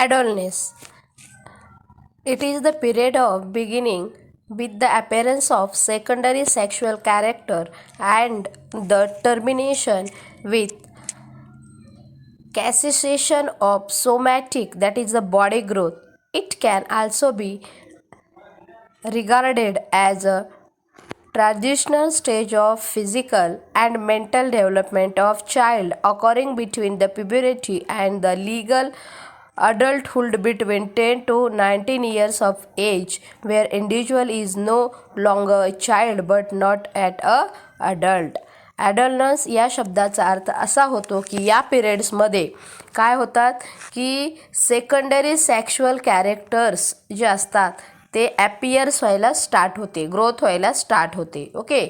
Adolescence. It is the period of beginning with the appearance of secondary sexual character and the termination with cessation of somatic, that is the body growth. It can also be regarded as a transitional stage of physical and mental development of child occurring between the puberty and the legal adulthood between 10 to 19 years of age, where individual is no longer a child but not at a adult. ॲडल्टन्स या शब्दाचा अर्थ असा होतो की या पिरियड्समध्ये काय होतात की सेकंडरी सेक्शुअल कॅरेक्टर्स जे असतात ते ॲपियर्स व्हायला स्टार्ट होते, ग्रोथ व्हायला स्टार्ट होते. ओके,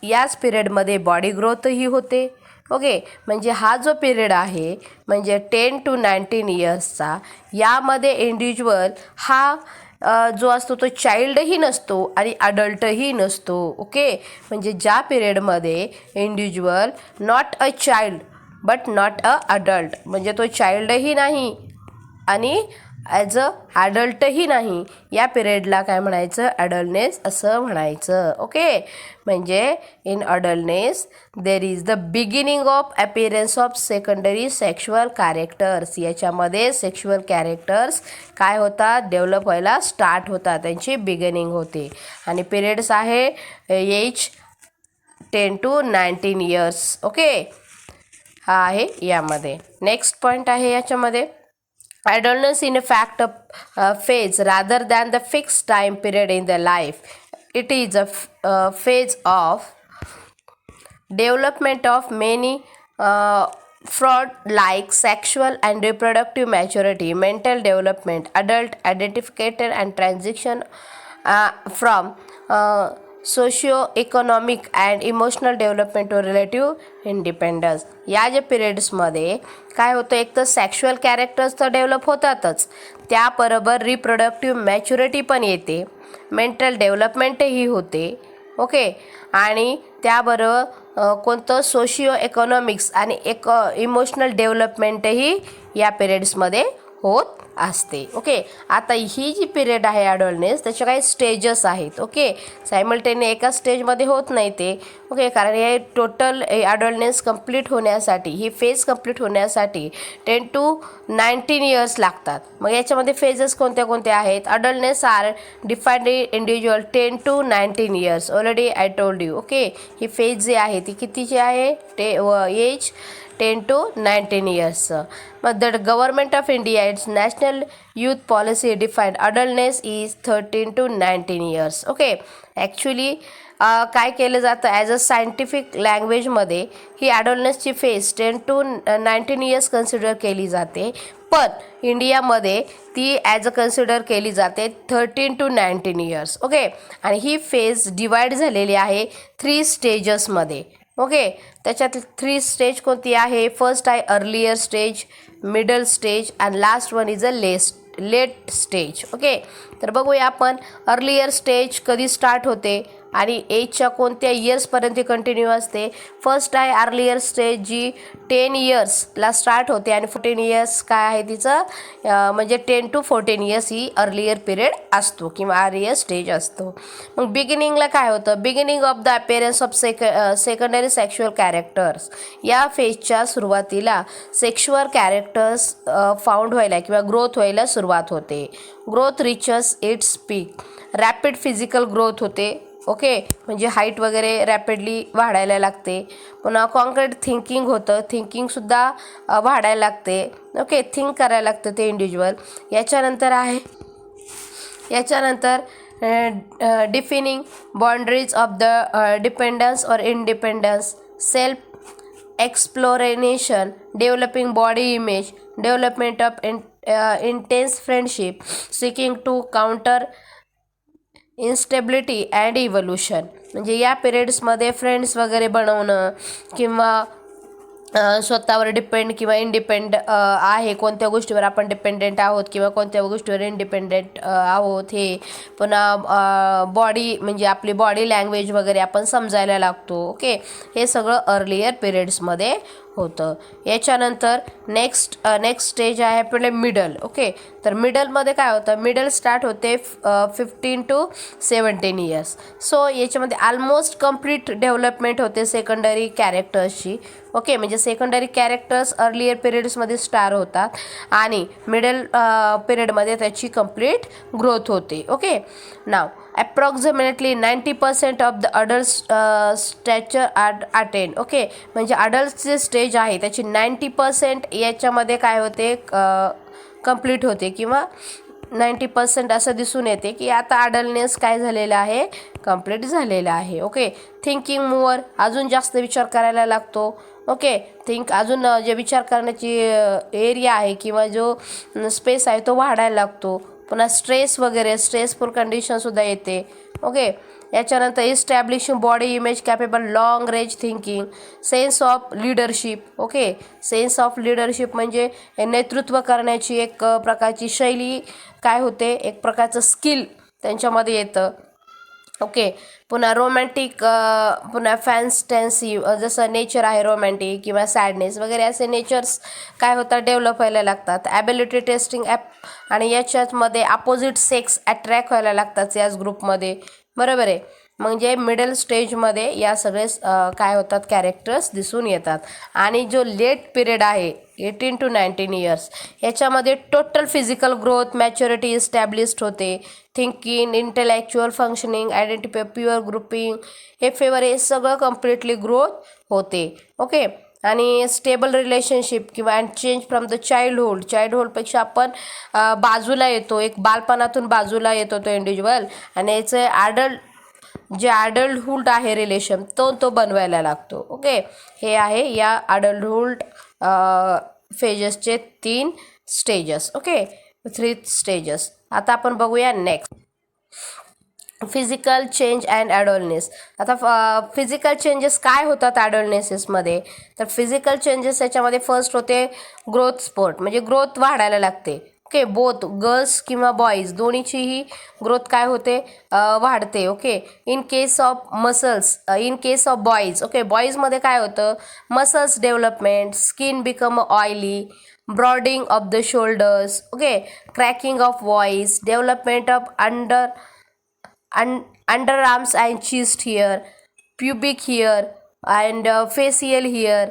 याच पिरियडमध्ये बॉडी ग्रोथही होते. ओके, म्हणजे हा जो पिरियड आहे म्हणजे 10 to 19 इयर्सचा, यामध्ये इंडिव्हिज्युअल हा जो असतो तो चाइल्डही नसतो आणि अडल्टही नसतो. ओके, म्हणजे ज्या पिरियडमध्ये individual not a child but not a adult, म्हणजे तो चाइल्डही नाही आणि ॲज अ ॲडल्टही नाही, या पिरियडला काय म्हणायचं, ॲडल्टनेस असं म्हणायचं. ओके, म्हणजे in adultness there is the beginning of appearance of secondary sexual characters. याच्यामध्ये सेक्शुअल कॅरेक्टर्स काय होतात, डेव्हलप व्हायला स्टार्ट होतात, त्यांची बिगिनिंग होते. आणि पिरियड्स आहे एज 10 to 19 इयर्स. ओके, हा आहे यामध्ये. नेक्स्ट पॉईंट आहे याच्यामध्ये, adolescence in a fact a phase rather than the fixed time period in their life. It is a phase of development of many fraud like sexual and reproductive maturity, mental development, adult identification and transition from socio-economic and emotional development व relative independence. या जे पिरियड्समध्ये काय होतं, एक तर sexual characters तर develop होतातच, त्याबरोबर रिप्रोडक्टिव्ह मॅच्युरिटी पण येते, मेंटल डेव्हलपमेंटही होते. ओके, आणि त्याबरोबर कोणतं सोशिओ इकॉनॉमिक्स आणि इमोशनल डेव्हलपमेंटही या पिरियड्समध्ये होत असते. ओके, आता ही जी पिरियड आहे ॲडल्टनेस, त्याचे काही स्टेजेस आहेत. ओके, सायमल्टेनियस एका स्टेजमध्ये होत नाही ते. ओके, कारण हे टोटल ॲडल्टनेस कंप्लीट होण्यासाठी, ही फेज कंप्लीट होण्यासाठी 10 to 19 इयर्स लागतात. मग याच्यामध्ये फेजेस कोणत्या कोणत्या आहेत, adultness are defined individual 10 to 19 years. Already I told you. Okay, ही फेज जी आहे ती कितीची आहे, age 10 to 19 years. But the government of India, its national youth policy defined adultness is 13 to 19 years. Okay, actually काय केलं जातं, as a scientific लँग्वेजमध्ये ही ॲडल्टनेसची फेज 10 to 19 इयर्स कन्सिडर केली जाते, पण इंडियामध्ये ती ॲज अ कन्सिडर केली जाते 13 to 19 इयर्स. ओके, आणि ही फेज डिवाईड झालेली आहे 3 स्टेजेसमध्ये. ओके, त्याच्यात 3 स्टेज कोणती आहे, फर्स्ट आहे अर्लियर स्टेज, मिडल स्टेज आणि last one is a late stage. Okay, तर बघूया आपण अर्लियर स्टेज कधी स्टार्ट होते आणि एजच्या कोणत्या इयर्सपर्यंत कंटिन्यू असते. फर्स्ट आहे अर्लियर स्टेज, जी 10 इयर्सला स्टार्ट होते आणि 14 इयर्स काय आहे तिचं, म्हणजे 10 to 14 years he earlier period असतो किंवा अर्लियर स्टेज असतो. मग बिगिनिंगला काय होतं, beginning of the appearance of secondary sexual characters. या फेजच्या सुरुवातीला सेक्शुअल कॅरेक्टर्स फाउंड व्हायला किंवा ग्रोथ व्हायला सुरुवात होते. Growth reaches its peak, rapid physical growth होते. ओके, म्हणजे हाईट वगैरे रॅपिडली वाढायला लागते. पुन्हा कॉन्क्रीट थिंकिंग होतं, थिंकिंगसुद्धा वाढायला लागते. ओके, थिंक करायला लागतं ते इंडिव्हिज्युअल. याच्यानंतर defining boundaries of the dependence और independence, self exploration, developing body image, development of intense friendship, seeking to counter instability and evolution. म्हणजे या पिरियड्समध्ये फ्रेंड्स वगैरे बनवणं किंवा स्वतःवर डिपेंड किंवा आहे, कोणत्या गोष्टीवर आपण डिपेंडेंट आहोत किंवा कोणत्या गोष्टीवर इंडिपेंडेंट आहोत, हे पुन्हा बॉडी म्हणजे आपली बॉडी लँग्वेज वगैरे आपण समजायला लागतो. ओके, हे सगळं अर्लियर पिरियड्समध्ये होतं. याच्यानंतर नेक्स्ट स्टेज आहे आपले मिडल. ओके, तर मिडलमध्ये काय होतं, मिडल स्टार्ट होते 15 to 17 इयर्स. सो याच्यामध्ये ऑलमोस्ट कंप्लीट डेव्हलपमेंट होते सेकंडरी कॅरेक्टर्सची. ओके, म्हणजे सेकंडरी कॅरेक्टर्स अर्लियर पिरियड्समध्ये स्टार होतात आणि मिडल पिरियडमध्ये त्याची कंप्लीट ग्रोथ होते. Okay, now approximately 90% of the adult stature attend. Okay, म्हणजे अडल्टचे स्टेज आहे त्याची 90% याच्यामध्ये काय होते, कंप्लीट होते किंवा 90% असं दिसून येते की आता अडल्टनेस काय झालेलं आहे, कंप्लीट झालेलं आहे. ओके, थिंकिंग मोअर, अजून जास्त विचार करायला लागतो. ओके, अजून जे विचार करण्याची एरिया आहे किंवा जो स्पेस आहे तो वाढायला लागतो. पुन्हा स्ट्रेस वगैरे, स्ट्रेसफुल कंडिशनसुद्धा येते. ओके, याच्यानंतर इस्टॅब्लिशिंग body image capable long range thinking, sense of leadership. Okay, sense of leadership म्हणजे नेतृत्व करण्याची एक प्रकारची शैली काय होते, एक प्रकारचं स्किल त्यांच्यामध्ये येतं. ओके, पुन्हा रोमॅन्टिक, पुन्हा फॅन्स्टन्सी, जसं नेचर आहे रोमॅन्टिक किंवा सॅडनेस वगैरे असे नेचर्स काय होतात, डेव्हलप व्हायला लागतात. ॲबिलिटी टेस्टिंग आणि याच्यामध्ये अपोजिट सेक्स अट्रॅक्ट व्हायला लागतात याच ग्रुपमध्ये. बरोबर आहे, म्हणजे मिडल स्टेजमध्ये या सगळे काय होतात, कॅरेक्टर्स दिसून येतात. आणि जो लेट पिरियड आहे 18 to 19 इयर्स, याच्यामध्ये total physical growth, maturity established होते. Thinking, intellectual functioning, identify, pure grouping, हे फेवर, हे सगळं कम्प्लिटली ग्रोथ होते. ओके, आणि स्टेबल रिलेशनशिप किंवा चेंज फ्रॉम द चाइल्डहूडपेक्षा आपण बाजूला येतो, एक बालपणातून बाजूला येतो तो इंडिव्हिज्युअल, आणि याचं अडल्टहूड आहे रिलेशन तो बनवायला लागतो. ओके, हे आहे या अडल्टहूड फेजेसचे 3 स्टेजेस. Okay, 3 stages. आता आपण बघूया next physical change and adultness. आता फिजिकल चेंजेस काय होतात ॲडल्टनेसेसमध्ये, तर फिजिकल चेंजेस याच्यामध्ये फर्स्ट होते ग्रोथ स्पोर्ट, म्हणजे ग्रोथ वाढायला लागते. ओके, बोथ गर्ल्स किंवा बॉईज दोन्हीचीही ग्रोथ काय होते, वाढते. Okay, in case of boys, okay, बॉईजमध्ये काय होतं, muscles development, skin become oily, broadening of the shoulders. Okay, cracking of voice, development of underarms and chest hair, pubic hair and facial hair,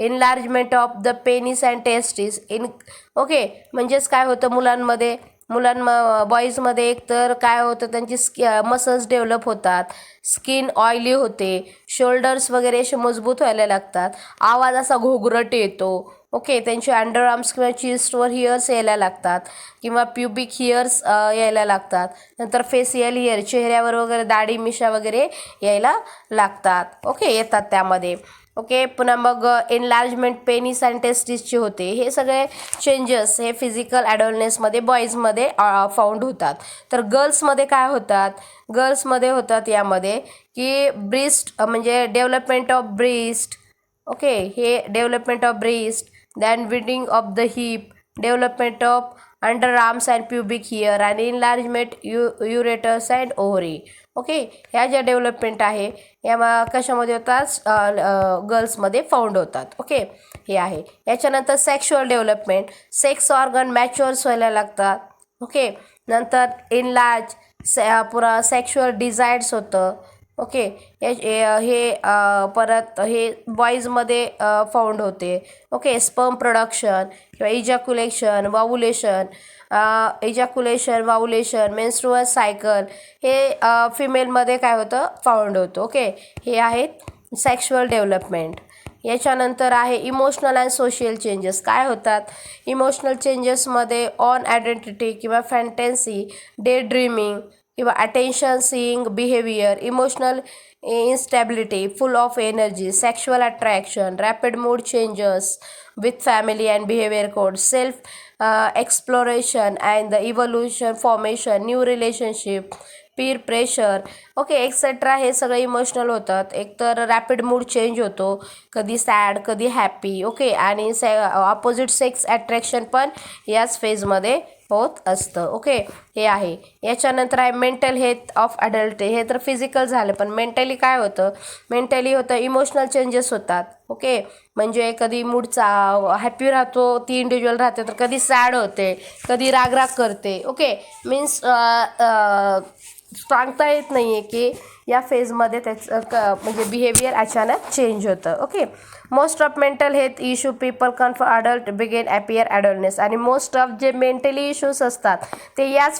enlargement of the penis and testes. Okay, म्हणजेच काय होतं, बॉईजमध्ये एक तर काय होतं, त्यांची muscles develop होतात, skin oily होते, शोल्डर्स वगैरे असे मजबूत व्हायला लागतात, आवाज असा घोगरट येतो. ओके, त्यांचे अंडरआर्म्स किंवा चेस्टवर हिअर्स यायला लागतात किंवा प्युबिक हिअर्स यायला लागतात. नंतर फेसियल हिअर, चेहऱ्यावर वगैरे दाढी मिशा वगैरे यायला लागतात. ओके, येतात त्यामध्ये. ओके, पुन्हा मग एनलार्जमेंट पेनिस अँड टेस्टिसचे होते. हे सगळे चेंजेस हे फिजिकल ॲडल्टनेसमध्ये बॉईजमध्ये फाउंड होतात. तर गर्ल्समध्ये काय होतात, यामध्ये की ब्रिस्ट, म्हणजे डेव्हलपमेंट ऑफ ब्रिस्ट. ओके, हे development of breast, than weeding of the heap, development of underarms and pubic here आणि इनलार्जमेंट युरेटस अँड ओव्हरी. ओके, ह्या ज्या डेव्हलपमेंट आहे या कशामध्ये होतात, गर्ल्समध्ये फाउंड होतात. ओके, हे आहे. याच्यानंतर sexual development, sex organ matures व्हायला लागतात. ओके, नंतर इनलार्ज, पुन्हा सेक्शुअल डिझायर्स होतं. ओके, हे परत हे बॉईजमध्ये फाउंड होते. ओके, स्पर्म प्रोडक्शन किंवा इजॅक्युलेशन, मेन्स्ट्रुअल सायकल, हे फिमेलमध्ये काय होतं, फाउंड होतं. ओके, हे आहेत सेक्शुअल डेव्हलपमेंट. याच्यानंतर आहे इमोशनल अँड सोशियल चेंजेस. काय होतात इमोशनल चेंजेसमध्ये, ऑन आयडेंटिटी किंवा फॅन्टन्सी, डे ड्रीमिंग किंवा attention seeing behaviour, emotional instability, full of energy, sexual attraction, rapid mood changes with family and behavior code, self exploration and the evolution, formation, new relationship, Pir pressure, okay etcetera, हे सगळे emotional होतात. एकतर rapid mood change होतो, कधी sad कधी happy. Okay, आणि opposite sex attraction पण याच फेजमध्ये होत असतं. ओके, हे आहे. याच्यानंतर आहे मेंटल हेल्थ ऑफ अडल्ट. हे तर फिजिकल झालं, पण मेंटली काय होतं? मेंटली होतं इमोशनल चेंजेस होतात. ओके, म्हणजे कधी मूडचा हॅपी राहतो ती इंडिव्हिज्युअल राहते, तर कधी सॅड होते, कधी रागराग करते. ओके, मीन्स सांगता येत नाही आहे की या फेजमध्ये त्याचं म्हणजे बिहेवियर अचानक चेंज होतं. Okay, most of mental health issue people can for adult begin appear adultness. आणि मोस्ट ऑफ जे मेंटली इश्यूज असतात ते याच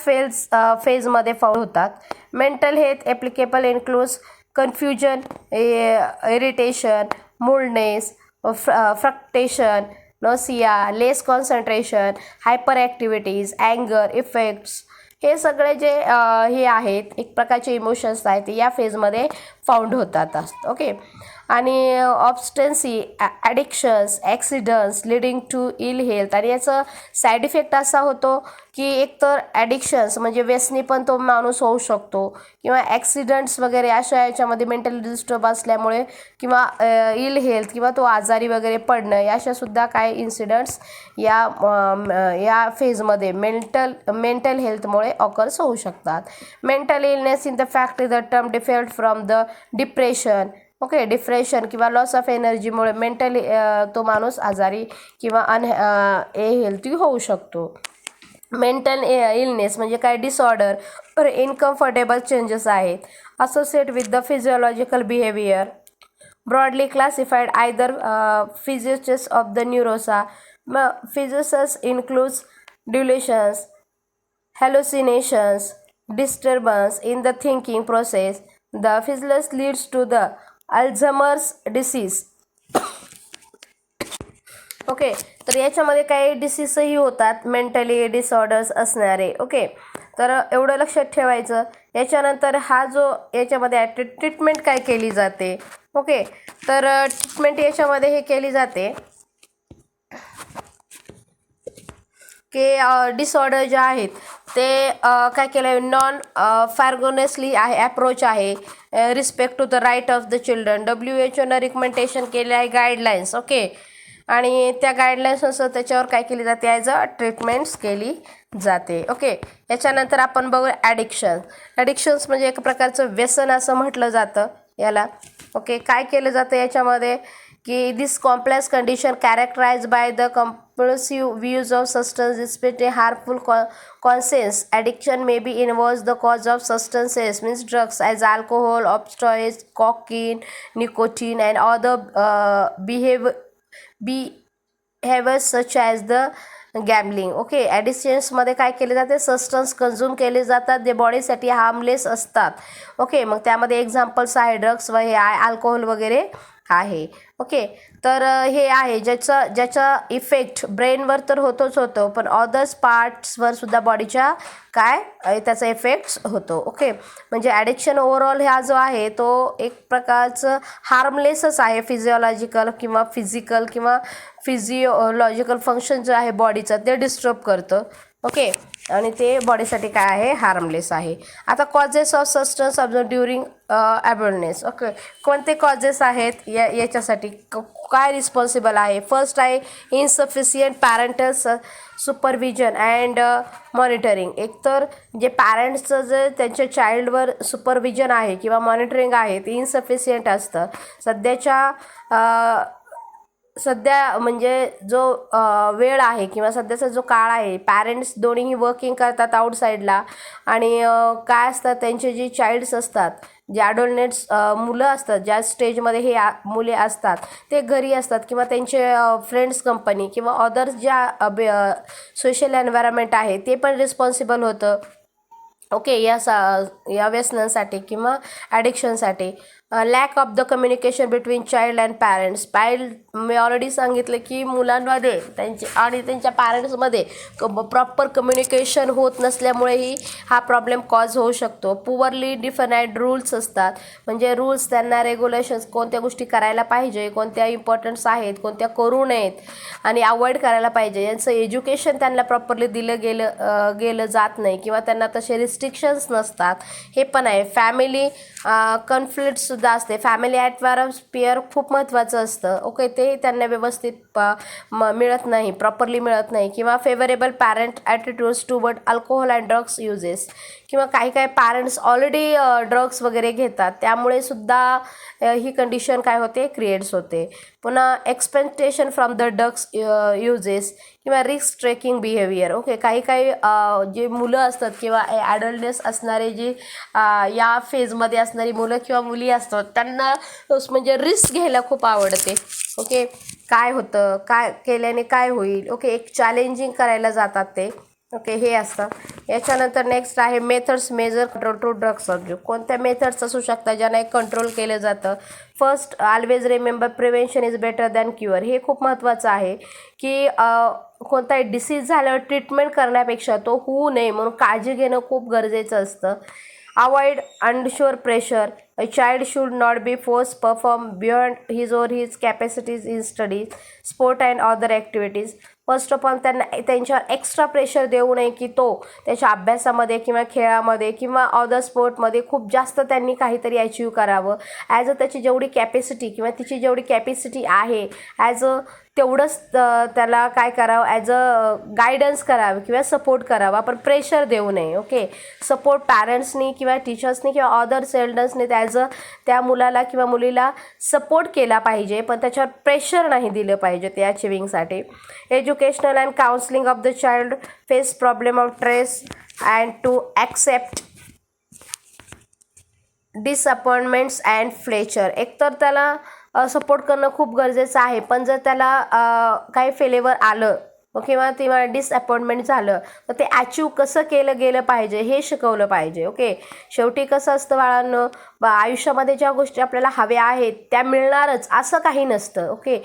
फेजमध्ये फाउंड होतात. Mental health applicable includes confusion, irritation, moodiness, frustration, nausea, less concentration, hyper activities, anger, effects. हे सगळे जे हे आहेत एक प्रकारचे इमोशन्स आहेत ते या फेजमध्ये फाउंड होतात. ओके, आणि obstinacy, addictions, accidents leading to ill health. आणि याचं साईड इफेक्ट असा होतो की एकतर ॲडिक्शन्स म्हणजे व्यसनी पण तो माणूस होऊ शकतो, किंवा ॲक्सिडंट्स वगैरे अशा याच्यामध्ये मेंटल डिस्टर्ब असल्यामुळे, किंवा इल हेल्थ किंवा तो आजारी वगैरे पडणं, याशासुद्धा काही इन्सिडंट्स या फेजमध्ये मेंटल हेल्थमुळे ऑकर्स होऊ शकतात. Mental illness in the fact is the term default from the depression. Okay, depression किंवा लॉस ऑफ एनर्जीमुळे मेंटली तो माणूस आजारी किंवा हेल्थी होऊ शकतो. मेंटल इलनेस म्हणजे काय? डिसऑर्डर इनकम्फर्टेबल चेंजेस आहेत associate with the physiological behaviour, broadly classified either psychosis of the neurosis. Psychosis includes delusions, hallucinations, disturbance in the thinking process. The physicalness leads to the Alzheimer's disease. Okay, तर याच्यामध्ये काही डिसीजही होतात mentally disorders असणारे. Okay, तर एवढं लक्षात ठेवायचं. याच्यानंतर हा जो याच्यामध्ये ट्रीटमेंट काय केली जाते? ओके, तर ट्रीटमेंट याच्यामध्ये हे केली जाते की डिसऑर्डर जे आहेत ते काय केलं आहे, नॉन फॅर्गोनेसली आहे ॲप्रोच आहे respect to the right of the children. WHO recommendation केले आहे गाईडलाईन्स. ओके, आणि त्या गाईडलाईन्सनुसार त्याच्यावर काय केली जाते? ॲज अ ट्रीटमेंट्स केली जाते. ओके, याच्यानंतर आपण बघू ॲडिक्शन्स म्हणजे एक प्रकारचं व्यसन असं म्हटलं जातं याला. ओके, काय केलं जातं याच्यामध्ये की this complex condition characterize by the compulsive use of substance especially harmful conscience. Addiction may be involves the cause of substances means drugs as alcohol, opioids, cocaine, nicotine and other behaviors such as the gambling. Okay, ॲडिक्शन्समध्ये काय केले जाते? Substance consume केले जातात जे बॉडीसाठी harmless असतात. Okay, मग त्यामध्ये एक्झाम्पल्स आहे ड्रग्स व हे आहे अल्कोहोल वगैरे आहे. ओके, तर हे आहे ज्याचा इफेक्ट ब्रेनवर तर होतोच होतो, पण अदर्स पार्ट्सवर सुद्धा बॉडीच्या काय त्याचा इफेक्ट्स होतो. ओके, म्हणजे ॲडिक्शन ओव्हरऑल हा जो आहे तो एक प्रकारचं हार्मलेसच आहे. फिजिओलॉजिकल किंवा फिजिकल किंवा फिजिओलॉजिकल फंक्शन जे आहे बॉडीचं ते डिस्टर्ब करतं. ओके, आणि ते बॉडीसाठी काय आहे? हार्मलेस आहे. आता causes of substance observe during adolescence. Okay, कोणते कॉजेस आहेत याच्यासाठी काय रिस्पॉन्सिबल आहे? फर्स्ट आहे insufficient parental supervision and monitoring. एकतर जे पॅरेंट्सचं जे त्यांच्या चाइल्डवर सुपरविजन आहे किंवा मॉनिटरिंग आहे ते इनसफिशियंट असतं. सध्या म्हणजे जो वेळ आहे किंवा सध्याचा जो काळ आहे, पॅरेंट्स दोन्हीही वर्किंग करतात आउटसाईडला, आणि काय असतात त्यांचे जे चाइल्ड्स असतात, जे ॲडोलनेट्स मुलं असतात ज्या स्टेजमध्ये हे मुले असतात ते घरी असतात, किंवा त्यांचे फ्रेंड्स कंपनी किंवा अदर्स ज्या सोशल एन्व्हायरमेंट आहे ते पण रिस्पॉन्सिबल होतं. ओके, या व्यसनांसाठी किंवा ॲडिक्शनसाठी. Lack of the communication between child and parents. मी ऑलरेडी सांगितलं की मुलांमध्ये आणि त्यांच्या पॅरेंट्समध्ये प्रॉपर कम्युनिकेशन होत नसल्यामुळेही हा प्रॉब्लेम कॉज होऊ शकतो. पुअरली डिफाईन्ड रूल्स असतात, म्हणजे रूल्स त्यांना रेग्युलेशन्स कोणत्या गोष्टी करायला पाहिजे, कोणत्या इम्पॉर्टन्स आहेत, कोणत्या करू नयेत आणि अवॉइड करायला पाहिजे, यांचं एज्युकेशन त्यांना प्रॉपरली दिलं गेलं जात नाही किंवा त्यांना तसे रिस्ट्रिक्शन्स नसतात. हे पण आहे. फॅमिली कॉन्फ्लिक्ट्स सुद्धा असते. फॅमिली ॲटमॉस्फिअर खूप महत्त्वाचं असतं. ओके, ते त्यांना व्यवस्थित मिळत नाही, प्रॉपरली मिळत नाही. किंवा favourable parent attitudes toward alcohol and drugs uses, किंवा काही काही पॅरेंट्स ऑलरेडी ड्रग्स वगैरे घेतात, त्यामुळे सुद्धा ही कंडिशन काय होते, क्रिएट्स होते. पुन्हा expectation from the drugs uses किंवा रिस्क ट्रेकिंग बिहेवियर. ओके, काही काही जे मुलं असतात किंवा ॲडल्टनेस असणारे जे या फेजमध्ये असणारी मुलं किंवा मुली असतात, त्यांना म्हणजे रिस्क घ्यायला खूप आवडते. ओके, काय होतं, काय केल्याने काय होईल, ओके, एक चॅलेंजिंग करायला जातात ते. ओके, हे असतं. याच्यानंतर नेक्स्ट आहे methods major control to drugs abuse. कोणत्या मेथड्स असू शकतात ज्याने कंट्रोल केलं जातं. First, always remember prevention is better than cure. हे खूप महत्त्वाचं आहे की कोणताही डिसीज झाल्यावर ट्रीटमेंट करण्यापेक्षा तो होऊ नये म्हणून काळजी घेणं खूप गरजेचं असतं. Avoid unsure pressure. A child should not be forced to perform beyond his or his capacities in studies, sport and other activities. First of all त्यांना त्यांच्यावर एक्स्ट्रा प्रेशर देऊ नये की तो त्याच्या अभ्यासामध्ये किंवा खेळामध्ये किंवा अदर स्पोर्टमध्ये खूप जास्त त्यांनी काहीतरी अचीव करावं. ॲज अ त्याची जेवढी कॅपॅसिटी किंवा तिची जेवढी कॅपॅसिटी आहे ॲज अ तेवढंच त्याला काय करावं, ॲज अ गायडन्स करावं किंवा सपोर्ट करावा, पण प्रेशर देऊ नये. ओके, सपोर्ट पॅरेंट्सनी किंवा टीचर्सनी किंवा अदर एल्डर्सनी ॲज अ त्या मुलाला किंवा मुलीला सपोर्ट केला पाहिजे, पण त्याच्यावर प्रेशर नाही दिलं पाहिजे त्या अचिव्हिंगसाठी. Educational and counselling of the child face problem of stress and to accept disappointments and failure. एकतर त्याला सपोर्ट करणं खूप गरजेचं आहे, पण जर त्याला काही फेल्युअर आलं किंवा तेव्हा डिसअपॉइंटमेंट झालं तर ते अचीव कसं केलं गेलं पाहिजे हे शिकवलं पाहिजे. ओके, शेवटी कसं असतं बाळांनो, आयुष्यामध्ये ज्या गोष्टी आपल्याला हव्या आहेत त्या मिळणारच असं काही नसतं. ओके,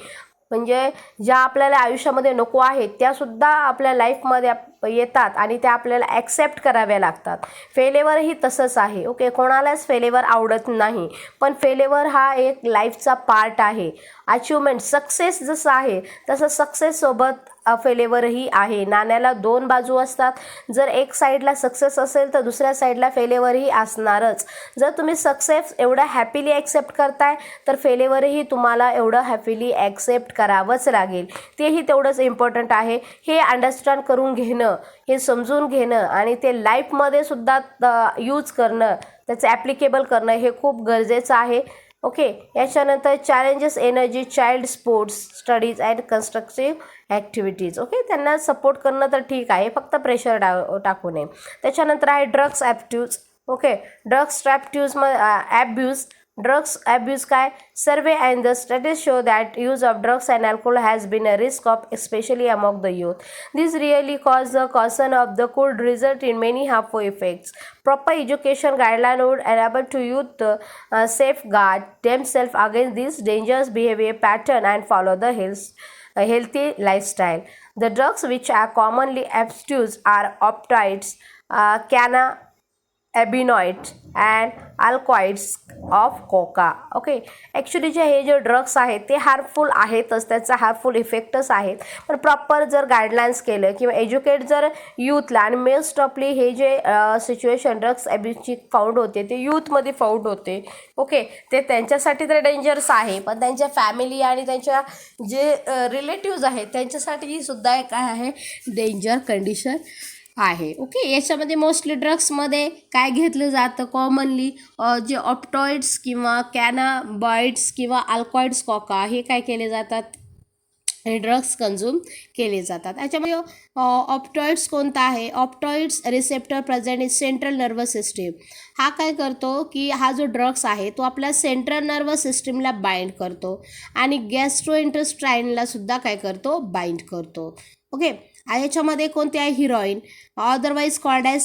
म्हणजे ज्या आपल्याला आयुष्यामध्ये नको आहेत त्यासुद्धा आपल्या लाईफमध्ये येतात आणि त्या आपल्याला ॲक्सेप्ट कराव्या लागतात. फेल्युअरही तसंच आहे. ओके, कोणालाच फेल्युअर आवडत नाही, पण फेल्युअर हा एक लाईफचा पार्ट आहे. अचिव्हमेंट सक्सेस जसं आहे तसं सक्सेससोबत फेल्युअरही आहे. नाण्याला दोन बाजू असतात. जर एक साईडला सक्सेस असेल तर दुसऱ्या साईडला फेल्युअरही असणारच. जर तुम्ही सक्सेस एवढं हॅपीली ॲक्सेप्ट करताय तर फेल्युअरही तुम्हाला एवढं हॅपीली ॲक्सेप्ट करावंच लागेल. तेही तेवढंच इम्पॉर्टंट आहे. हे अंडरस्टँड करून घेणं, हे समजून घेणं आणि ते लाईफमध्ये सुद्धा यूज करणं, त्याचं ॲप्लिकेबल करणं हे खूप गरजेचं आहे. ओके, याच्यानंतर challenges energy child sports studies and constructive activities. Okay, त्यांना सपोर्ट करणं तर ठीक आहे, फक्त प्रेशर टाकू नये. त्याच्यानंतर आहे drugs abuse. Okay, drugs abuse. Drugs abuse काय, survey and the studies show that use of drugs and alcohol has been a risk of especially among the youth. This really cause the concern of the could result in many harmful effects. Proper education guideline would enable to youth to safeguard themselves against this dangerous behavior pattern and follow the healthy lifestyle. The drugs which are commonly abused are opioids, cannabinoids and alkaloids of Coca. Okay, actually हे जे drugs आहेत ते harmful आहेतच, त्याचा harmful इफेक्टच आहेत, पण proper जर guidelines केलं किंवा एज्युकेट जर यूथला, आणि मोस्ट ऑफली हे जे सिच्युएशन ड्रग्स ॲब्यूजची फाऊंड होते ते यूथमध्ये फाऊंड होते. ओके, ते त्यांच्यासाठी तर डेंजरस आहे, पण त्यांच्या फॅमिली आणि त्यांच्या जे रिलेटिव्ज आहेत त्यांच्यासाठीही सुद्धा काय आहे, डेंजर कंडिशन आहे. ओके, याच्यामध्ये मोस्टली ड्रग्समध्ये काय घेतलं जातं कॉमनली, जे ऑप्टॉइड्स किंवा कॅनाबाइड्स किंवा अल्कॉइड्स कोका हे काय केले जातात, हे ड्रग्स कन्झ्युम केले जातात. याच्यामध्ये ऑप्टॉइड्स कोणता आहे, opioids receptor present in central nervous system. हा काय करतो की हा जो ड्रग्स आहे तो आपल्या सेंट्रल नर्वस सिस्टीमला बाइंड करतो आणि गॅस्ट्रोइंटेस्टाईनला सुद्धा काय करतो, बाइंड करतो. ओके, याच्यामध्ये कोणते आहे, heroin, otherwise called as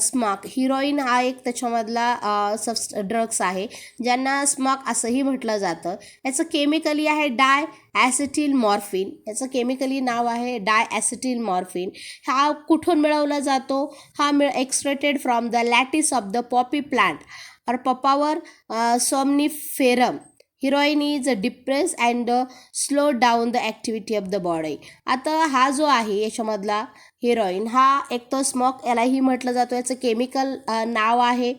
smack. Heroin हा एक त्याच्यामधला ड्रग्स आहे ज्यांना स्मॉक असंही म्हटलं जातं. याचं केमिकली आहे डाय ॲसिटिल मॉर्फिन. याचं केमिकली नाव आहे डाय ॲसिटिल मॉर्फिन. हा कुठून मिळवला जातो, हा extracted from the latex of the poppy plant और Papaver somniferum. Heroin is a depress and slow down the activity of the body. आता हा जो आहे याच्यामधला हिरोईन हा एक तर स्मॉक यालाही म्हटलं जातो. याचं केमिकल नाव आहे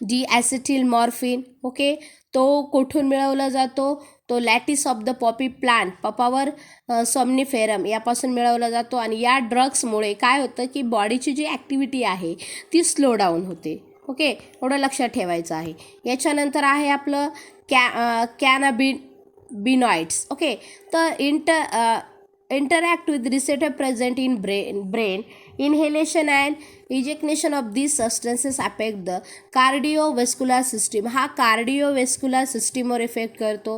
डिॲसिटिल मॉर्फिन. ओके, तो कुठून मिळवला जातो? तो latex of the poppy plant, Papaver somniferum यापासून मिळवला जातो. आणि या ड्रग्समुळे काय होतं की बॉडीची जी ॲक्टिव्हिटी आहे ती स्लो डाऊन होते. ओके, एवढं लक्षात ठेवायचं आहे. याच्यानंतर आहे आपलं कॅनाबिनॉइड्स. ओके, तर interact with receptor present in brain. Inhalation and ejaculation of these substances affect the cardiovascular system. हा cardiovascular systemवर इफेक्ट करतो.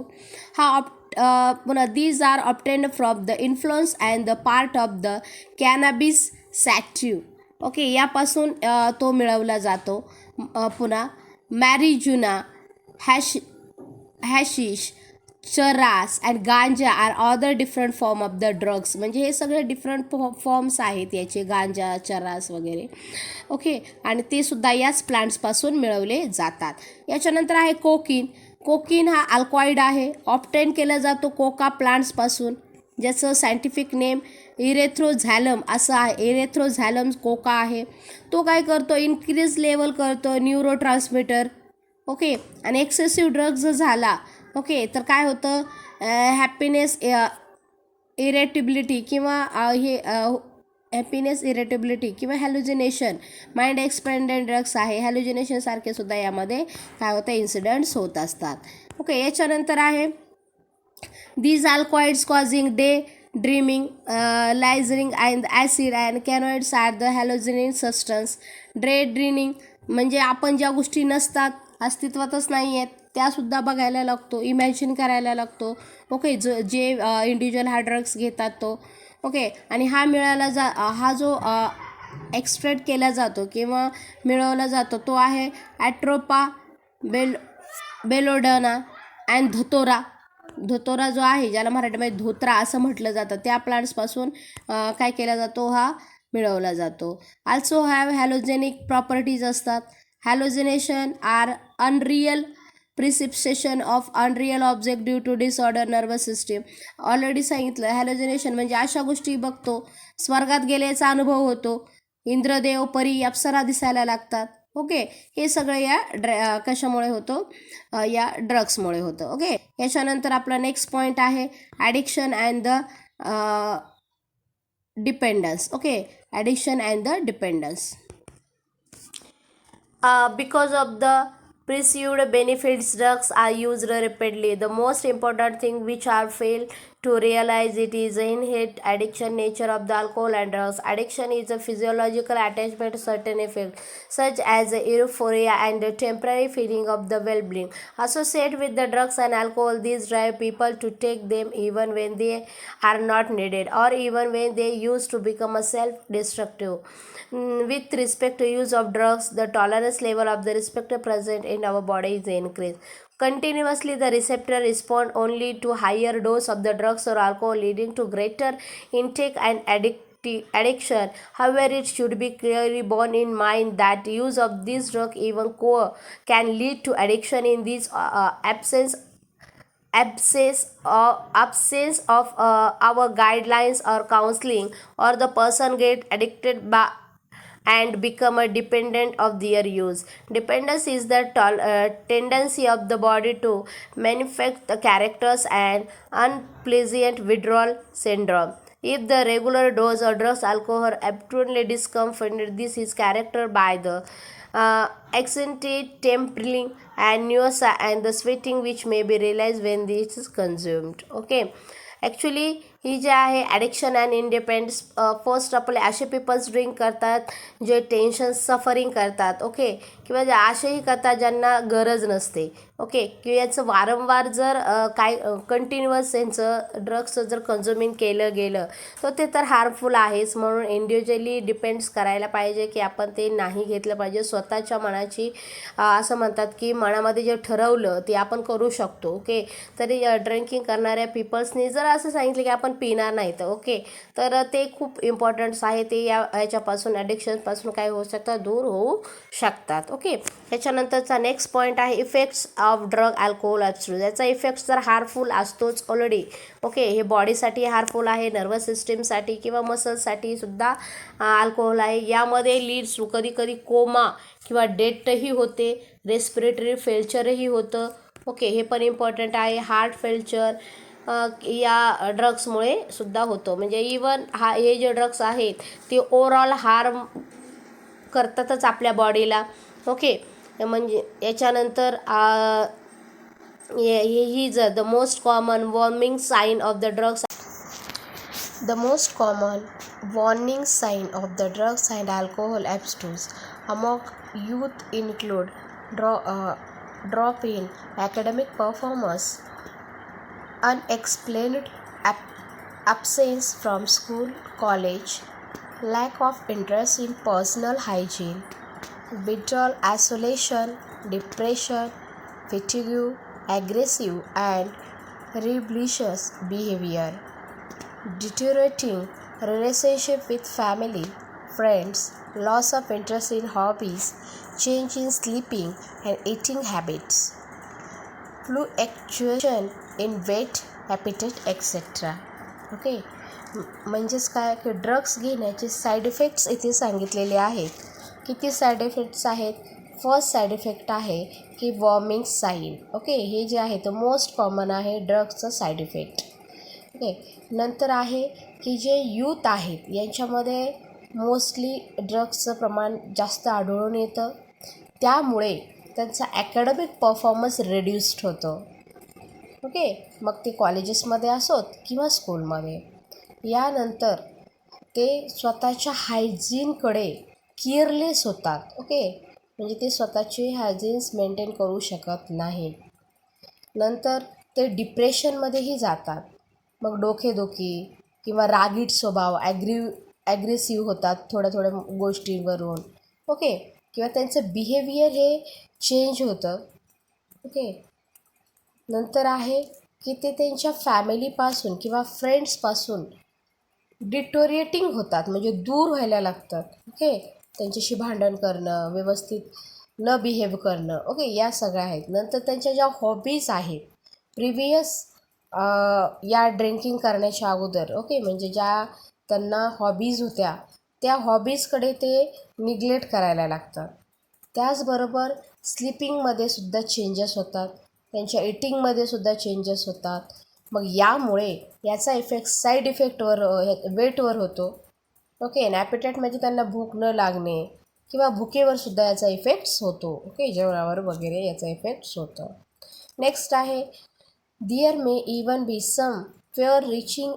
पुन्हा these are obtained from the influence and the part of the cannabis sativa. Okay, यापासून तो मिळवला जातो. पुन्हा marijuana, hashish, charas and ganja are other different form of the drugs. म्हणजे हे सगळे डिफरंट फॉर्म्स आहेत याचे, गांजा, चरास वगैरे. ओके, आणि ते सुद्धा याच प्लांट्सपासून मिळवले जातात. याच्यानंतर आहे कोकीन. कोकीन हा अल्कॉइड आहे, ऑप्टेन केला जातो कोका प्लांट्सपासून, ज्याचं सायंटिफिक नेम इरेथ्रोझॅलम असं आहे. इरेथ्रोझॅलम कोका आहे. तो काय करतो? इन्क्रीज लेवल करतो न्यूरो ट्रान्समीटर. ओके, आणि एक्सेसिव्ह ड्रग्ज जर झाला, ओके, तर काय होतं? हॅपीनेस इरेटिबिलिटी किंवा हॅपीनेस इरेटिबिलिटी किंवा हॅल्युजिनेशन, माइंड एक्सपेंडेड ड्रग्स आहे. हॅल्युजिनेशनसारखे सुद्धा यामध्ये काय होतं? इन्सिडंट्स होत असतात. ओके, याच्यानंतर आहे these alkaloids causing day dreaming, lysergic and acid and cannabinoids are the hallucinogenic substance. Dreaming म्हणजे आपण ज्या गोष्टी नसतात, अस्तित्वातच नाही आहेत, त्यासुद्धा बघायला लागतो, इमॅजिन करायला लागतो. ओके, जे इंडिव्हिज्युअल हा ड्रग्स घेतात तो. ओके, आणि हा जो एक्सट्रॅक्ट केला जातो किंवा मिळवला जातो तो आहे ॲट्रोपा, बेलोडना अँड धतोरा जो आहे, ज्याला मराठीमध्ये धोत्रा असं म्हटलं जातं, त्या प्लांट्सपासून काय केला जातो? हा मिळवला जातो. आल्सो हॅव हॅलोजेनिक प्रॉपर्टीज असतात. Hallucination are unreal perception of unreal object due to disorder nervous system. Already सांगितलं, हॅलोजिनेशन म्हणजे अशा गोष्टी बघतो, स्वर्गात गेल्याचा अनुभव होतो, इंद्रदेव, परी, अप्सरा दिसायला लागतात. ओके, हे सगळं या कशामुळे होतं? या ड्रग्समुळे होतं. ओके, याच्यानंतर आपला नेक्स्ट पॉईंट आहे addiction and the dependence. Okay, addiction and the dependence. Because of the perceived benefits, drugs are used repeatedly. The most important thing which are failed to realize it is the inherent addiction nature of the alcohol and drugs. Addiction is a physiological attachment to certain effects, such as euphoria and the temporary feeling of the well-being associated with the drugs and alcohol. These drive people to take them even when they are not needed, or even when they used to become a self-destructive. With respect to use of drugs, the tolerance level of the receptor present in our body is increased. Continuously, the receptor respond only to higher dose of the drugs or alcohol, leading to greater intake and addiction. However, it should be clearly borne in mind that use of these drugs, even can lead to addiction in these absence of our guidelines or counseling, or the person get addicted and become a dependent of their use. Dependence is the tendency of the body to manifest the characters and unpleasant withdrawal syndrome. If the regular dose of drugs, alcohol, absolutely discomfort, this is characterized by the excited tempering and nausea and the sweating, which may be realized when this is consumed. Okay, actually ही जे आहे addiction and independence, first आपले असे people's drink करतात जे tension suffering करतात. Okay, किंवा जे असेही करतात ज्यांना गरज नसते. ओके, किंवा याचं वारंवार जर कंटिन्युअस यांचं ड्रग्सचं जर कन्झ्युमिंग केलं गेलं तर ते तर हार्मफुल आहेच. म्हणून इंडिव्हिज्युअली डिपेंड्स करायला पाहिजे की आपण ते नाही घेतलं पाहिजे. स्वतःच्या मनाची असं म्हणतात की मनामध्ये जे ठरवलं ते आपण करू शकतो. ओके, तरी ड्रिंकिंग करणाऱ्या पीपल्सनी जर असं सांगितलं की आपण पिणार नाही तर ओके, तर ते खूप इम्पॉर्टंट्स आहे. ते याच्यापासून ॲडिक्शनपासून काय होऊ शकतं? दूर होऊ शकतात. ओके, त्याच्यानंतरचा नेक्स्ट पॉईंट आहे इफेक्ट्स ऑफ ड्रग अल्कोहोल ॲब्स्टिट्यूट, याचा इफेक्ट तर हार्मफुल असतोच ऑलरेडी. ओके, हे बॉडीसाठी हार्मफुल आहे, नर्वस सिस्टीमसाठी किंवा मसल्ससाठी सुद्धा अल्कोहोल आहे. यामध्ये लीड्स टू कधी कधी कोमा किंवा डेथही होते, रेस्पिरेटरी फेल्चरही होतं. ओके, हे पण इम्पॉर्टंट आहे. हार्ट फेल्चर या ड्रग्समुळे सुद्धा होतो. म्हणजे इवन हे जे ड्रग्स आहेत ते ओव्हरऑल हार्म करतातच आपल्या बॉडीला. ओके, म्हणजे याच्यानंतर ही the most common warning sign of the drugs. The most common warning sign of the drugs and alcohol abuse among youth include drop in academic performance, unexplained absence from school, college, lack of interest in personal hygiene, withdrawal, isolation, depression, fatigue, aggressive and rebellious behavior, deteriorating relationship with family, friends, loss of interest in hobbies, change in sleeping and eating habits, fluctuation in weight, appetite, etc. Okay, म्हणजेच काय की drugs घेण्याचे side effects इथे सांगितलेले आहेत. किती side effects आहेत? First sight effect आहे की वॉर्मिंग साईन. ओके, हे जे आहे ते मोस्ट कॉमन आहे ड्रग्सचं साईड इफेक्ट. ओके, नंतर आहे की जे यूथ आहेत यांच्यामध्ये मोस्टली ड्रग्सचं प्रमाण जास्त आढळून येतं, त्यामुळे त्यांचा ॲकॅडमिक परफॉर्मन्स रिड्यूस्ड होतो. ओके, मग ते कॉलेजेसमध्ये असोत किंवा स्कूलमध्ये. यानंतर ते स्वतःच्या हायजीनकडे केअरलेस होतात. ओके, म्हणजे ते स्वतःचे हायजीन्स मेंटेन करू शकत नाहीत. नंतर ते डिप्रेशनमध्येही जातात. मग डोकेदुखी किंवा रागीट स्वभाव, ॲग्रेसिव्ह होतात थोड्या गोष्टींवरून. ओके, किंवा त्यांचं बिहेवियर हे चेंज होतं. ओके, नंतर आहे की ते त्यांच्या फॅमिलीपासून किंवा फ्रेंड्सपासून डिटोरिएटिंग होतात, म्हणजे दूर व्हायला लागतात. ओके, त्यांच्याशी भांडण करणं, व्यवस्थित न बिहेव करणं. ओके, या सगळ्या आहेत. नंतर त्यांच्या ज्या हॉबीज आहेत प्रिव्हियस या ड्रिंकिंग करण्याच्या अगोदर, ओके, म्हणजे ज्या त्यांना हॉबीज होत्या त्या हॉबीजकडे ते निग्लेक्ट करायला लागतात. त्याचबरोबर स्लिपिंगमध्ये सुद्धा चेंजेस होतात, त्यांच्या इटिंगमध्ये सुद्धा चेंजेस होतात. मग यामुळे याचा इफेक्ट साईड इफेक्टवर वेटवर होतो. ओके, आणि ॲपेटाईटमध्ये त्यांना भूक न लागणे किंवा भुकेवर सुद्धा याचा इफेक्ट्स होतो. ओके, जेवणावर वगैरे याचा इफेक्ट्स होतं. नेक्स्ट आहे there may even be some far-reaching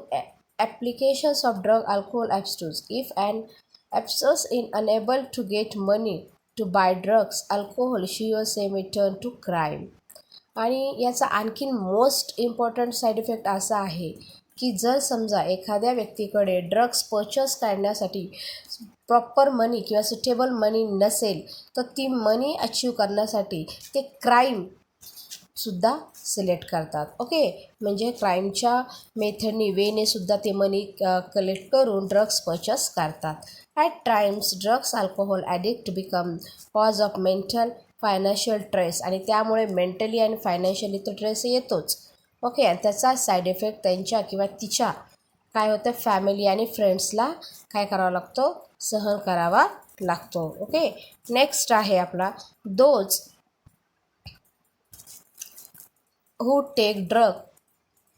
applications of drug alcohol abuse. If an abuse is unable to get money to buy drugs, alcohol, she or say may turn to crime. आणि याचा आणखीन most important side effect असा आहे की जर समजा एखाद्या व्यक्तीकडे ड्रग्स पर्चेस करण्यासाठी प्रॉपर मनी किंवा सुटेबल मनी नसेल, तर ती मनी अचीव करण्यासाठी ते क्राईम सुद्धा सिलेक्ट करतात. ओके, म्हणजे क्राईमच्या मेथडनी वेने सुद्धा ते मनी कलेक्ट करून ड्रग्स पर्चेस करतात. At times drugs alcohol addict become cause of mental financial stress, आणि त्यामुळे मेंटली आणि फायनान्शियली तो स्ट्रेस येतोच. ओके, आणि त्याचा साईड इफेक्ट त्यांच्या किंवा तिच्या काय होतं, फॅमिली आणि फ्रेंड्सला काय करावा लागतो, सहन करावा लागतो. ओके, नेक्स्ट आहे आपला those who take drug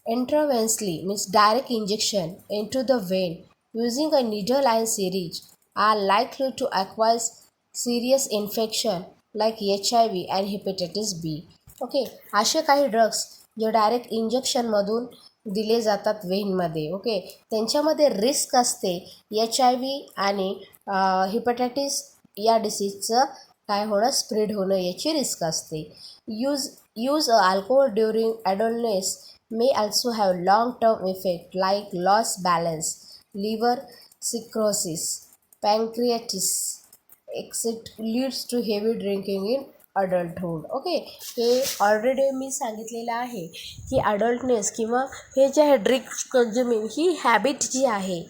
intravenously, means direct injection into the vein using a needle and syringe, are likely to acquire serious infection like HIV and hepatitis B. Okay, असे काही ड्रग्स जे direct इंजेक्शनमधून दिले जातात वेनमध्ये. Okay, त्यांच्यामध्ये risk असते HIV आणि hepatitis या डिसीजचं काय होणं, स्प्रेड होणं याची रिस्क असते. Use alcohol during adolescence may also have long-term effects like lost balance, liver cirrhosis, pancreatitis, etc. leads to heavy drinking in adulthood. Okay, हे ऑलरेडी मी सांगितलेलं आहे की अडल्टनेस किंवा हे जे आहे ड्रिंक कंझ्युमिंग ही हॅबिट जी आहे,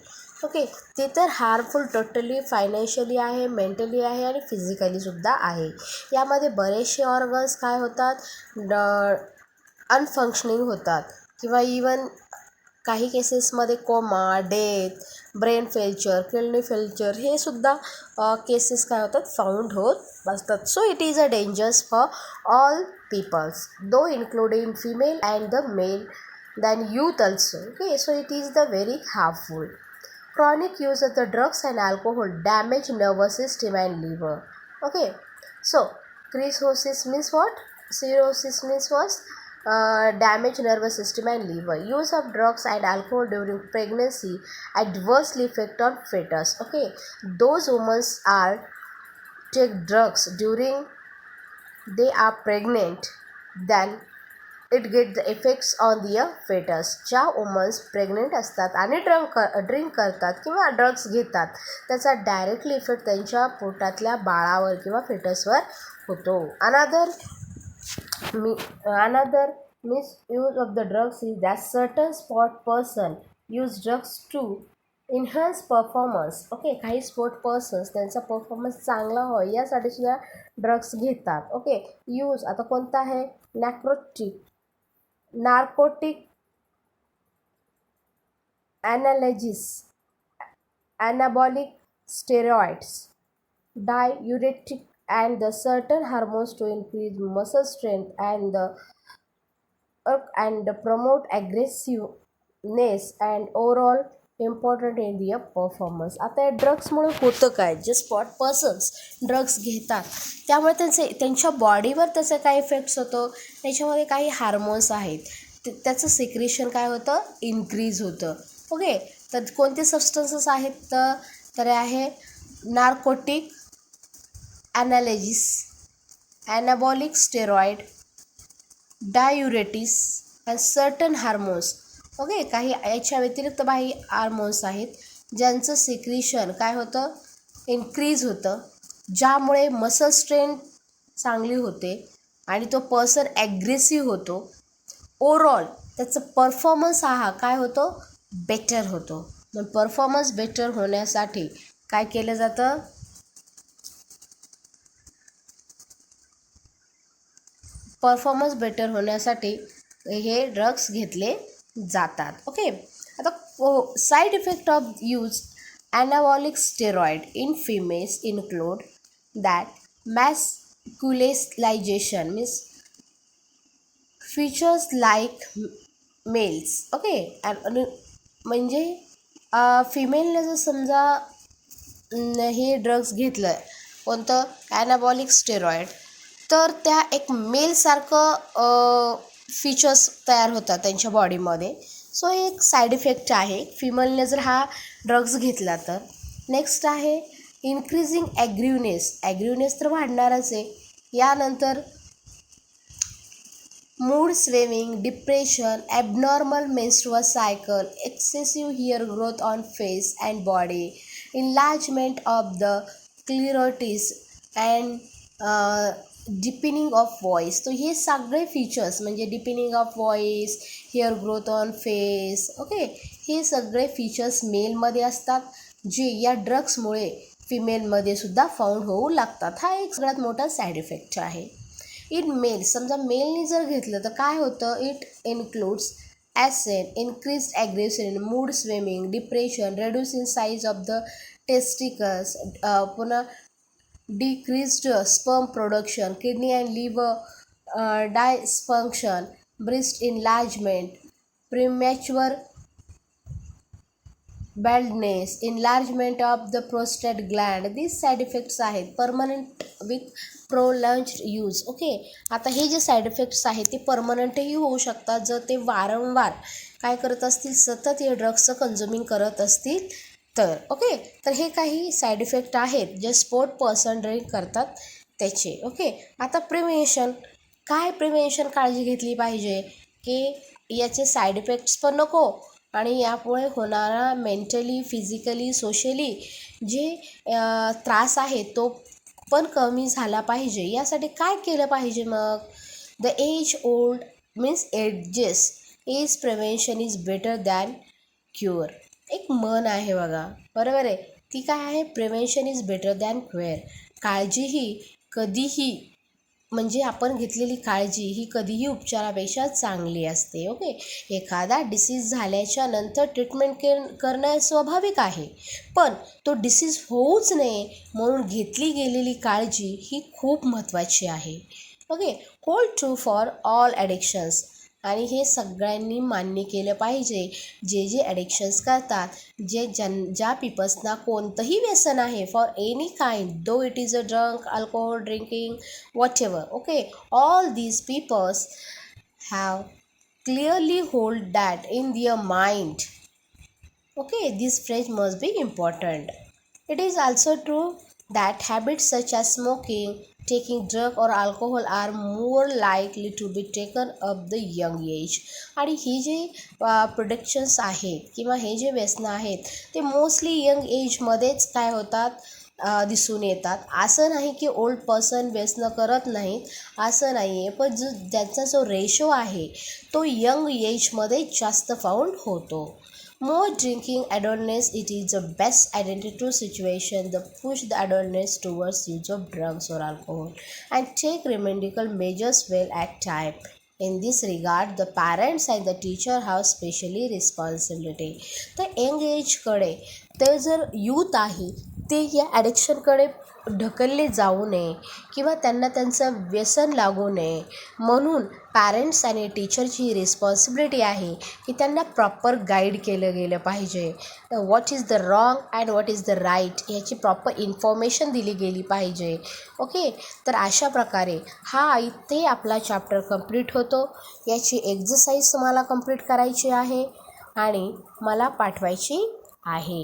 ओके, ते तर हार्मफुल टोटली फायनान्शियली आहे, मेंटली आहे आणि फिजिकलीसुद्धा आहे. यामध्ये बरेचसे ऑर्गन्स काय होतात, अनफंक्शनिंग होतात किंवा इवन काही केसेसमध्ये coma, death, brain failure, kidney failure हे सुद्धा केसेस काय होतात फाउंड होत असतात. So it is a dangerous for all peoples though including female and the male than youth also. Okay, so it is the very harmful. Chronic use of the drugs and alcohol damage nervous system and liver. Okay, so cirrhosis means what? Cirrhosis means what? Damage nervous system and liver. Use of drugs and alcohol during pregnancy adversely affect on fetus. Okay, those women are take drugs during they are pregnant, then it get the effects on दिअ foetus. ज्या women's pregnant असतात आणि drink करतात किंवा drugs घेतात त्याचा directly effect त्यांच्या पोटातल्या बाळावर किंवा फेटसवर होतो. Another misuse of the drugs is that certain sport person use drugs to enhance performance. Okay, काही स्पोर्ट पर्सन्स त्यांचा परफॉर्मन्स चांगला होय यासाठी सुद्धा ड्रग्स घेतात. ओके, यूज आता कोणता आहे? Narcotic analgesics, anabolic steroids, diuretic and the certain hormones to increase muscle strength and promote aggressiveness and overall important in their performance. आता या ड्रग्समुळे होतं काय? जे स्पॉट पर्सन्स ड्रग्स घेतात त्यामुळे त्यांच्या बॉडीवर त्याचा काय इफेक्ट्स होतो? त्याच्यामध्ये काही हार्मोन्स आहेत त्याचं सिक्रेशन काय होतं? इन्क्रीज होतं. ओके, तर कोणते सबस्टन्सेस आहेत? तर आहे narcotic analgesics, anabolic steroid, diuretics and certain hormones. Okay, काही याच्या व्यतिरिक्त काही हार्मोन्स आहेत ज्यांचं सिक्रेशन काय होतं? इन्क्रीज होतं, ज्यामुळे मसल स्ट्रेंथ चांगली होते आणि तो पर्सन ॲग्रेसिव्ह होतो. ओव्हरऑल त्याचं परफॉर्मन्स हा काय होतो? बेटर होतो. मग परफॉर्मन्स बेटर होण्यासाठी काय केलं जातं? परफॉर्मन्स बेटर होण्यासाठी हे ड्रग्स घेतले जातात. ओके, आता side effect of use anabolic steroid in females include that masculinization means features like males. Okay, म्हणजे फिमेलने जर समजा हे ड्रग्स घेतलं कोणतं? ॲनाबॉलिक स्टेरॉइड, तर त्या एक मेलसारखं फीचर्स तयार होतात त्यांच्या बॉडीमध्ये. सो एक साईड इफेक्ट आहे फिमेलने जर हा ड्रग्स घेतला तर. नेक्स्ट आहे इन्क्रीजिंग ॲग्रिवनेस तर वाढणारच आहे. यानंतर mood swinging, depression, abnormal menstrual cycle, excessive hair growth on face and body, enlargement of the clitoris and deepening of voice. तो हे सगळे फीचर्स म्हणजे deepening of voice, hair growth on face, okay, हे सगळे फीचर्स मेलमध्ये असतात जे या ड्रग्समुळे फिमेलमध्ये सुद्धा फाउंड होऊ लागतात. हा एक सगळ्यात मोठा साईड इफेक्ट आहे. इन मेल, समजा मेलनी जर घेतलं तर काय होतं? It includes acne, increase aggression, mood swimming, depression, reduce in size of the testicles, पुन्हा decreased sperm production, kidney and liver dysfunction, breast enlargement, premature baldness, enlargement of the prostate gland. These side effects आहेत permanent with प्रोलॉन्ज्ड use. Okay, आता हे जे side effects आहेत ते परमनंटही होऊ शकतात जर ते वारंवार काय करत असतील? सतत हे ड्रग्सचं कन्झ्युमिंग करत असतील तर. ओके, तर हे काही साईड इफेक्ट आहेत जे स्पोर्ट पर्सन ड्रिंक करतात त्याचे. ओके, आता प्रिव्हेन्शन काय? प्रिव्हेन्शन काळजी घेतली पाहिजे की याचे साईड इफेक्ट्स पण नको आणि यामुळे होणारा मेंटली, फिजिकली, सोशली जे त्रास आहे तो पण कमी झाला पाहिजे. यासाठी काय केलं पाहिजे मग? The age old means ages is prevention is better than cure. एक म्हण आहे बघा, बरोबर आहे. ती काय आहे, prevention is better than cure. काळजी ही कधीही, म्हणजे आपण घेतलेली काळजी ही कधीही उपचारापेक्षा चांगली असते. ओके. एखादा डिसीज झाल्याच्या नंतर ट्रीटमेंट करणं स्वाभाविक आहे, पण तो डिसीज होऊच नये म्हणून घेतली गेलेली काळजी ही खूप महत्त्वाची आहे. Okay. Hold true for all addictions. आणि हे सगळ्यांनी मान्य केलं पाहिजे, जे जे ॲडिक्शन्स करतात, ज्या पीपल्सना कोणतंही व्यसन आहे, for any kind, though it is a drunk, alcohol, drinking, whatever. Okay, all these peoples have clearly hold that in their mind. Okay, this phrase must be important. It is also true that habits such as smoking, taking drug or alcohol are more likely to be taken up the young age. आणि ही जे productions आहेत किंवा हे जे व्यसनं आहेत ते mostly young एजमध्येच काय होतात, दिसून येतात. असं नाही की ओल्ड पर्सन व्यसनं करत नाहीत, असं नाही आहे, पण ज्यांचा जो रेशो आहे तो यंग एजमध्ये जास्त फाउंड होतो. More drinking adolescence, it is the best identity situation that push the adolescents towards use of drugs or alcohol and take remedial measures well at time. In this regard, the parents and the teacher have specially responsibility. तर young एजकडे ते जर youth आहे ते या ॲडिक्शनकडे ढकलले जाऊ नये किंवा त्यांना त्यांचं व्यसन लागू नये म्हणून पॅरेंट्स आणि टीचरची रिस्पॉन्सिबिलिटी आहे की त्यांना प्रॉपर गाईड केलं गेलं पाहिजे. What is the wrong and what is the right याची प्रॉपर इन्फॉर्मेशन दिली गेली पाहिजे. ओके. तर अशा प्रकारे हा इथे आपला चॅप्टर कंप्लीट होतो. याची एक्झरसाईज तुम्हाला कंप्लीट करायची आहे आणि मला पाठवायची आहे.